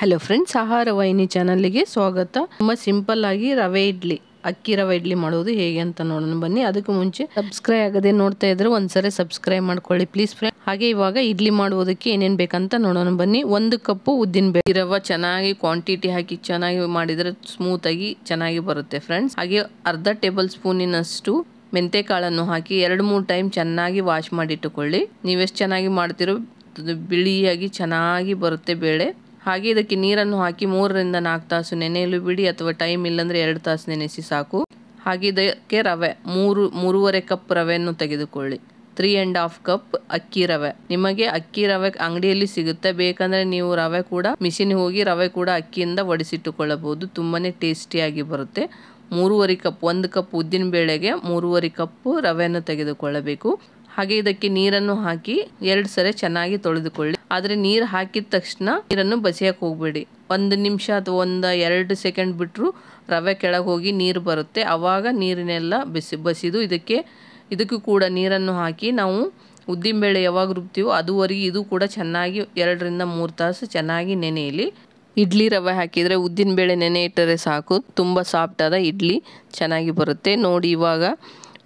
Hello friends, ಆಹಾರ ವಾಹಿನಿ ಚಾನಲ್ಗೆ ಸ್ವಾಗತ. ತುಂಬ ಸಿಂಪಲ್ ಆಗಿ ರವೆ ಇಡ್ಲಿ, ಅಕ್ಕಿ ರವೆ ಇಡ್ಲಿ ಮಾಡೋದು ಹೇಗೆ ಅಂತ ನೋಡೋಣ ಬನ್ನಿ. ಅದಕ್ಕೆ ಮುಂಚೆ ಸಬ್ಸ್ಕ್ರೈಬ್ ಆಗದೆ ನೋಡ್ತಾ ಇದ್ರೆ ಒಂದ್ಸರಿ ಸಬ್ಸ್ಕ್ರೈಬ್ ಮಾಡ್ಕೊಳ್ಳಿ ಪ್ಲೀಸ್ ಫ್ರೆಂಡ್. ಹಾಗೆ ಇವಾಗ ಇಡ್ಲಿ ಮಾಡುವುದಕ್ಕೆ ಏನೇನು ಬೇಕಂತ ನೋಡೋಣ ಬನ್ನಿ. 1 ಕಪ್ಪು ಉದ್ದಿನ ಬೇಳೆ, ರವೆ ಚೆನ್ನಾಗಿ ಕ್ವಾಂಟಿಟಿ ಹಾಕಿ ಚೆನ್ನಾಗಿ ಮಾಡಿದರೆ ಸ್ಮೂತ್ ಆಗಿ ಚೆನ್ನಾಗಿ ಬರುತ್ತೆ ಫ್ರೆಂಡ್ಸ್. ಹಾಗೆ ಅರ್ಧ ಟೇಬಲ್ ಸ್ಪೂನಿನಷ್ಟು ಮೆಂತೆ ಕಾಳನ್ನು ಹಾಕಿ 2-3 ಟೈಮ್ ಚೆನ್ನಾಗಿ ವಾಶ್ ಮಾಡಿಟ್ಟುಕೊಳ್ಳಿ. ನೀವೆಷ್ಟು ಚೆನ್ನಾಗಿ ಮಾಡ್ತಿರೋ ಬಿಳಿಯಾಗಿ ಚೆನ್ನಾಗಿ ಬರುತ್ತೆ ಬೇಳೆ. ಹಾಗೆ ಇದಕ್ಕೆ ನೀರನ್ನು ಹಾಕಿ 3ರಿಂದ 4 ತಾಸು ನೆನೆಯಲು ಬಿಡಿ, ಅಥವಾ ಟೈಮ್ ಇಲ್ಲಾಂದ್ರೆ 2 ತಾಸು ನೆನೆಸಿ ಸಾಕು. ಹಾಗೆ ಇದಕ್ಕೆ ರವೆ 3.5 ಕಪ್ ರವೆಯನ್ನು ತೆಗೆದುಕೊಳ್ಳಿ. 3.5 ಕಪ್ ಅಕ್ಕಿ ರವೆ. ನಿಮಗೆ ಅಕ್ಕಿ ರವೆ ಅಂಗಡಿಯಲ್ಲಿ ಸಿಗುತ್ತೆ, ಬೇಕಂದ್ರೆ ನೀವು ರವೆ ಕೂಡ ಮಿಷಿನ್ ಹೋಗಿ ರವೆ ಕೂಡ ಅಕ್ಕಿಯಿಂದ ಒಡಿಸಿಟ್ಟುಕೊಳ್ಳಬಹುದು. ತುಂಬಾನೇ ಟೇಸ್ಟಿಯಾಗಿ ಬರುತ್ತೆ. 3.5 ಕಪ್, 1 ಕಪ್ ಉದ್ದಿನ ಬೇಳೆಗೆ 3.5 ಕಪ್ ರವೆಯನ್ನು ತೆಗೆದುಕೊಳ್ಳಬೇಕು. ಹಾಗೆ ಇದಕ್ಕೆ ನೀರನ್ನು ಹಾಕಿ 2 ಸರಿ ಚೆನ್ನಾಗಿ ತೊಳೆದುಕೊಳ್ಳಿ. ಆದ್ರೆ ನೀರು ಹಾಕಿದ ತಕ್ಷಣ ನೀರನ್ನು ಬಸಿಯಕ್ಕೆ ಹೋಗ್ಬೇಡಿ. 1 ನಿಮಿಷ ಅಥವಾ 1-2 ಸೆಕೆಂಡ್ ಬಿಟ್ಟರು ರವೆ ಕೆಳಗೆ ಹೋಗಿ ನೀರು ಬರುತ್ತೆ. ಆವಾಗ ನೀರನ್ನೆಲ್ಲ ಬಸಿದು ಇದಕ್ಕೂ ಕೂಡ ನೀರನ್ನು ಹಾಕಿ ನಾವು ಉದ್ದಿನ ಬೇಳೆ ಯಾವಾಗ ರುಬ್ತೀವೋ ಅದುವರೆಗೆ ಇದು ಕೂಡ ಚೆನ್ನಾಗಿ 2ರಿಂದ 3 ತಾಸು ಚೆನ್ನಾಗಿ ನೆನೆಯಲಿ. ಇಡ್ಲಿ ರವೆ ಹಾಕಿದರೆ ಉದ್ದಿನ ಬೇಳೆ ನೆನೆ ಇಟ್ಟರೆ ಸಾಕು, ತುಂಬ ಸಾಫ್ಟ್ ಆದ ಇಡ್ಲಿ ಚೆನ್ನಾಗಿ ಬರುತ್ತೆ. ನೋಡಿ ಇವಾಗ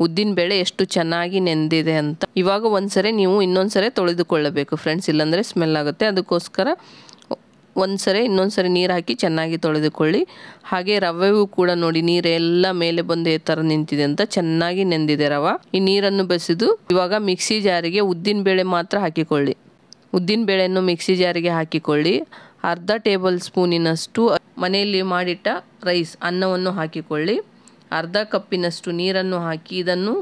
ಉದ್ದಿನ ಬೇಳೆ ಎಷ್ಟು ಚೆನ್ನಾಗಿ ನೆಂದಿದೆ ಅಂತ. ಇವಾಗ ಒಂದ್ಸರಿ ನೀವು ಇನ್ನೊಂದ್ಸರಿ ತೊಳೆದುಕೊಳ್ಳಬೇಕು ಫ್ರೆಂಡ್ಸ್, ಇಲ್ಲಾಂದರೆ ಸ್ಮೆಲ್ ಆಗುತ್ತೆ. ಅದಕ್ಕೋಸ್ಕರ ಇನ್ನೊಂದ್ಸರಿ ನೀರು ಹಾಕಿ ಚೆನ್ನಾಗಿ ತೊಳೆದುಕೊಳ್ಳಿ. ಹಾಗೆ ರವೆಯೂ ಕೂಡ ನೋಡಿ ನೀರೆಲ್ಲ ಮೇಲೆ ಬಂದು ಈ ಥರ ನಿಂತಿದೆ ಅಂತ ಚೆನ್ನಾಗಿ ನೆಂದಿದೆ ರವೆ. ಈ ನೀರನ್ನು ಬಸಿದು ಇವಾಗ ಮಿಕ್ಸಿ ಜಾರಿಗೆ ಉದ್ದಿನ ಬೇಳೆ ಮಾತ್ರ ಹಾಕಿಕೊಳ್ಳಿ. ಉದ್ದಿನ ಬೇಳೆಯನ್ನು ಮಿಕ್ಸಿ ಜಾರಿಗೆ ಹಾಕಿಕೊಳ್ಳಿ. ಅರ್ಧ ಟೇಬಲ್ ಸ್ಪೂನಿನಷ್ಟು ಮನೆಯಲ್ಲಿ ಮಾಡಿಟ್ಟ ರೈಸ್ ಅನ್ನವನ್ನು ಹಾಕಿಕೊಳ್ಳಿ. ಅರ್ಧ ಕಪ್ಪಿನಷ್ಟು ನೀರನ್ನು ಹಾಕಿ ಇದನ್ನು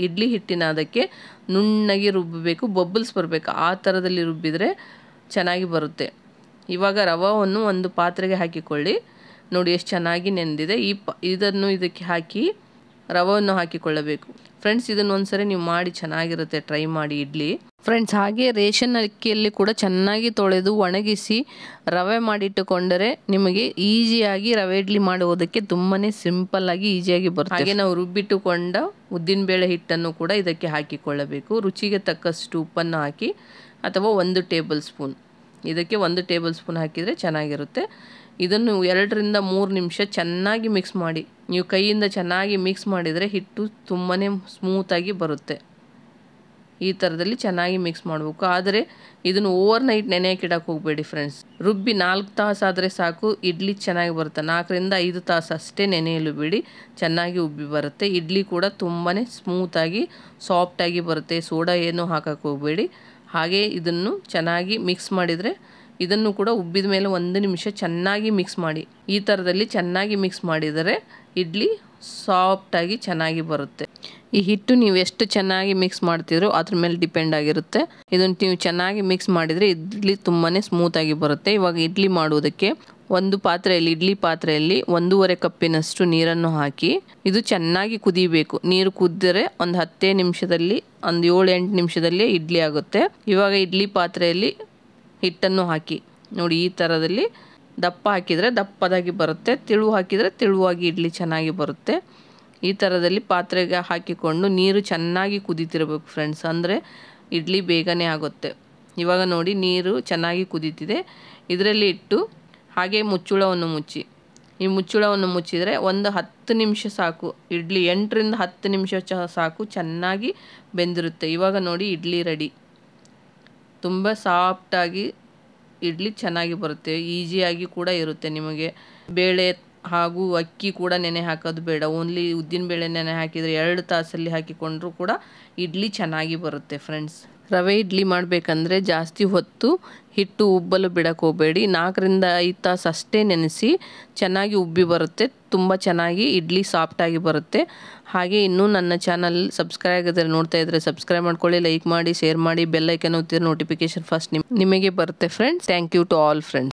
ಇಡ್ಲಿ ಹಿಟ್ಟಿನ ಅದಕ್ಕೆ ನುಣ್ಣಗೆ ರುಬ್ಬಬೇಕು. ಬಬಲ್ಸ್ ಬರಬೇಕು, ಆ ಥರದಲ್ಲಿ ರುಬ್ಬಿದರೆ ಚೆನ್ನಾಗಿ ಬರುತ್ತೆ. ಇವಾಗ ರವೆಯನ್ನು ಒಂದು ಪಾತ್ರೆಗೆ ಹಾಕಿಕೊಳ್ಳಿ. ನೋಡಿ ಎಷ್ಟು ಚೆನ್ನಾಗಿ ನೆಂದಿದೆ. ಇದನ್ನು ಇದಕ್ಕೆ ಹಾಕಿ ರವೆಯನ್ನು ಹಾಕಿಕೊಳ್ಳಬೇಕು ಫ್ರೆಂಡ್ಸ್. ಇದನ್ನು ಒಂದ್ಸರಿ ನೀವು ಮಾಡಿ ಚೆನ್ನಾಗಿರುತ್ತೆ, ಟ್ರೈ ಮಾಡಿ ಇಡ್ಲಿ ಫ್ರೆಂಡ್ಸ್. ಹಾಗೆ ರೇಷನ್ ಅಕ್ಕಿಯಲ್ಲಿ ಕೂಡ ಚೆನ್ನಾಗಿ ತೊಳೆದು ಒಣಗಿಸಿ ರವೆ ಮಾಡಿಟ್ಟುಕೊಂಡರೆ ನಿಮಗೆ ಈಸಿಯಾಗಿ ರವೆ ಇಡ್ಲಿ ಮಾಡುವುದಕ್ಕೆ ತುಂಬಾನೇ ಸಿಂಪಲ್ ಆಗಿ ಈಸಿಯಾಗಿ ಬರುತ್ತೆ. ಹಾಗೆ ನಾವು ರುಬ್ಬಿಟ್ಟುಕೊಂಡ ಉದ್ದಿನ ಬೇಳೆ ಹಿಟ್ಟನ್ನು ಕೂಡ ಇದಕ್ಕೆ ಹಾಕಿಕೊಳ್ಳಬೇಕು. ರುಚಿಗೆ ತಕ್ಕಷ್ಟು ಉಪ್ಪನ್ನು ಹಾಕಿ, ಅಥವಾ 1 ಟೇಬಲ್ ಸ್ಪೂನ್, ಇದಕ್ಕೆ 1 ಟೇಬಲ್ ಸ್ಪೂನ್ ಹಾಕಿದರೆ ಚೆನ್ನಾಗಿರುತ್ತೆ. ಇದನ್ನು 2ರಿಂದ 3 ನಿಮಿಷ ಚೆನ್ನಾಗಿ ಮಿಕ್ಸ್ ಮಾಡಿ. ನೀವು ಕೈಯಿಂದ ಚೆನ್ನಾಗಿ ಮಿಕ್ಸ್ ಮಾಡಿದರೆ ಹಿಟ್ಟು ತುಂಬಾ ಸ್ಮೂತಾಗಿ ಬರುತ್ತೆ. ಈ ಥರದಲ್ಲಿ ಚೆನ್ನಾಗಿ ಮಿಕ್ಸ್ ಮಾಡಬೇಕು. ಆದರೆ ಇದನ್ನು ಓವರ್ ನೈಟ್ ನೆನೆಯಕ್ಕೆ ಇಡಕ್ಕೆ ಹೋಗಬೇಡಿ ಫ್ರೆಂಡ್ಸ್. ರುಬ್ಬಿ 4 ತಾಸು ಆದರೆ ಸಾಕು, ಇಡ್ಲಿ ಚೆನ್ನಾಗಿ ಬರುತ್ತೆ. 4ರಿಂದ 5 ತಾಸು ಅಷ್ಟೇ ನೆನೆಯಲು ಬಿಡಿ, ಚೆನ್ನಾಗಿ ಉಬ್ಬಿ ಬರುತ್ತೆ. ಇಡ್ಲಿ ಕೂಡ ತುಂಬಾ ಸ್ಮೂತಾಗಿ ಸಾಫ್ಟಾಗಿ ಬರುತ್ತೆ. ಸೋಡಾ ಏನೂ ಹಾಕಕ್ಕೆ ಹೋಗಬೇಡಿ. ಹಾಗೆ ಇದನ್ನು ಚೆನ್ನಾಗಿ ಮಿಕ್ಸ್ ಮಾಡಿದರೆ ಇದನ್ನು ಕೂಡ ಉಬ್ಬಿದ ಮೇಲೆ 1 ನಿಮಿಷ ಚೆನ್ನಾಗಿ ಮಿಕ್ಸ್ ಮಾಡಿ. ಈ ಥರದಲ್ಲಿ ಚೆನ್ನಾಗಿ ಮಿಕ್ಸ್ ಮಾಡಿದರೆ ಇಡ್ಲಿ ಸಾಫ್ಟಾಗಿ ಚೆನ್ನಾಗಿ ಬರುತ್ತೆ. ಈ ಹಿಟ್ಟು ನೀವು ಎಷ್ಟು ಚೆನ್ನಾಗಿ ಮಿಕ್ಸ್ ಮಾಡ್ತಿರೋ ಅದ್ರ ಮೇಲೆ ಡಿಪೆಂಡ್ ಆಗಿರುತ್ತೆ. ಇದನ್ನು ನೀವು ಚೆನ್ನಾಗಿ ಮಿಕ್ಸ್ ಮಾಡಿದರೆ ಇಡ್ಲಿ ತುಂಬಾ ಸ್ಮೂತಾಗಿ ಬರುತ್ತೆ. ಇವಾಗ ಇಡ್ಲಿ ಮಾಡುವುದಕ್ಕೆ ಇಡ್ಲಿ ಪಾತ್ರೆಯಲ್ಲಿ 1.5 ಕಪ್ಪಿನಷ್ಟು ನೀರನ್ನು ಹಾಕಿ ಇದು ಚೆನ್ನಾಗಿ ಕುದಿಬೇಕು. ನೀರು ಕುದ್ದರೆ ಒಂದು 10 ನಿಮಿಷದಲ್ಲಿ, ಒಂದು 7-8 ನಿಮಿಷದಲ್ಲಿ ಇಡ್ಲಿ ಆಗುತ್ತೆ. ಇವಾಗ ಇಡ್ಲಿ ಪಾತ್ರೆಯಲ್ಲಿ ಹಿಟ್ಟನ್ನು ಹಾಕಿ ನೋಡಿ, ಈ ಥರದಲ್ಲಿ ದಪ್ಪ ಹಾಕಿದರೆ ದಪ್ಪದಾಗಿ ಬರುತ್ತೆ, ತಿಳು ಹಾಕಿದರೆ ತಿಳುವಾಗಿ ಇಡ್ಲಿ ಚೆನ್ನಾಗಿ ಬರುತ್ತೆ. ಈ ಥರದಲ್ಲಿ ಪಾತ್ರೆಗೆ ಹಾಕಿಕೊಂಡು ನೀರು ಚೆನ್ನಾಗಿ ಕುದೀತಿರಬೇಕು ಫ್ರೆಂಡ್ಸ್, ಅಂದರೆ ಇಡ್ಲಿ ಬೇಗನೆ ಆಗುತ್ತೆ. ಇವಾಗ ನೋಡಿ ನೀರು ಚೆನ್ನಾಗಿ ಕುದೀತಿದೆ. ಇದರಲ್ಲಿ ಇಟ್ಟು ಹಾಗೆ ಮುಚ್ಚಳವನ್ನು ಮುಚ್ಚಿ. ಈ ಮುಚ್ಚಳವನ್ನು ಮುಚ್ಚಿದರೆ ಒಂದು 10 ನಿಮಿಷ ಸಾಕು. ಇಡ್ಲಿ 8ರಿಂದ 10 ನಿಮಿಷ ಸಾಕು, ಚೆನ್ನಾಗಿ ಬೆಂದಿರುತ್ತೆ. ಇವಾಗ ನೋಡಿ ಇಡ್ಲಿ ರೆಡಿ. ತುಂಬ ಸಾಫ್ಟಾಗಿ ಇಡ್ಲಿ ಚೆನ್ನಾಗಿ ಬರುತ್ತೆ, ಈಸಿಯಾಗಿ ಕೂಡ ಇರುತ್ತೆ. ನಿಮಗೆ ಬೇಳೆ ಹಾಗೂ ಅಕ್ಕಿ ಕೂಡ ನೆನೆ ಹಾಕೋದು ಬೇಡ, ಓನ್ಲಿ ಉದ್ದಿನ ಬೇಳೆ ನೆನೆ ಹಾಕಿದರೆ 2 ತಾಸಲ್ಲಿ ಹಾಕಿಕೊಂಡ್ರೂ ಕೂಡ ಇಡ್ಲಿ ಚೆನ್ನಾಗಿ ಬರುತ್ತೆ ಫ್ರೆಂಡ್ಸ್. ರವೆ ಇಡ್ಲಿ ಮಾಡಬೇಕಂದ್ರೆ ಜಾಸ್ತಿ ಹೊತ್ತು ಹಿಟ್ಟು ಉಬ್ಬಲು ಬಿಡಕ್ಕೆ ಹೋಗಬೇಡಿ. 4ರಿಂದ 5 ತಾಸು ಅಷ್ಟೇ ನೆನೆಸಿ ಚೆನ್ನಾಗಿ ಉಬ್ಬಿ ಬರುತ್ತೆ. ತುಂಬ ಚೆನ್ನಾಗಿ ಇಡ್ಲಿ ಸಾಫ್ಟಾಗಿ ಬರುತ್ತೆ. ಹಾಗೆ ಇನ್ನೂ ನನ್ನ ಚಾನಲ್ ಸಬ್ಸ್ಕ್ರೈಬ್ ಆಗಿದ್ರೆ ನೋಡ್ತಾ ಇದ್ದರೆ ಸಬ್ಸ್ಕ್ರೈಬ್ ಮಾಡ್ಕೊಳ್ಳಿ, ಲೈಕ್ ಮಾಡಿ, ಶೇರ್ ಮಾಡಿ, ಬೆಲ್ ಐಕನ್ ಒತ್ತಿದ್ರೆ ನೋಟಿಫಿಕೇಶನ್ ಫಸ್ಟ್ ನಿಮಗೆ ಬರುತ್ತೆ friends. Thank you to all friends.